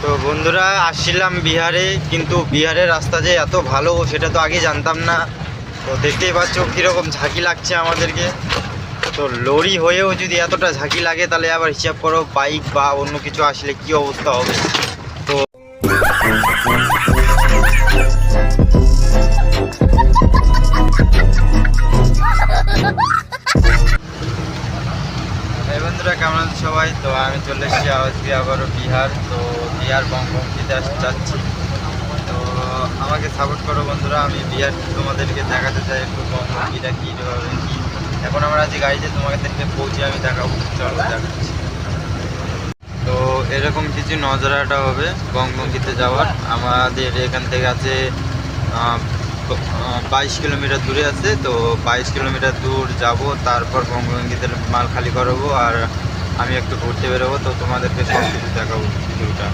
তো বন্ধুরা আসছিলাম বিহারে, কিন্তু বিহারের রাস্তা যে এত ভালো সেটা তো আগে জানতাম না। তো দেখতেই পাচ্ছ কীরকম ঝাঁকি লাগছে আমাদেরকে। তো লরি হয়েও যদি এতটা ঝাঁকি লাগে তাহলে আবার হিসাব করো বাইক বা অন্য কিছু আসলে কি অবস্থা হবে। তো এই বন্ধুরা কেমন আছে সবাই? তো আমি চলে এসেছি আজকে আবারও বিহার। তো বিহার বঙ্গবঙ্গিতে যাচ্ছি। তো আমাকে সাপোর্ট করো বন্ধুরা, আমি বিহার তোমাদেরকে দেখাতে চাই একটু বঙ্গবঙ্গিটা কীভাবে কী। এখন আমরা আছি গাড়িতে, তোমাদেরকে পৌঁছে আমি দেখাবো, চলো দেখাচ্ছি। তো এরকম কিছু নজারাটা হবে বঙ্গবঙ্গিতে যাওয়ার। আমাদের এখান থেকে আছে 22 কিলোমিটার দূরে আছে। তো 22 কিলোমিটার দূর যাব, তারপর বঙ্গবঙ্গিতে মাল খালি করাবো আর আমি একটু ঘুরতে বেরোবো। তো তোমাদেরকে সব কিছু দেখাবো ভিডিওটা।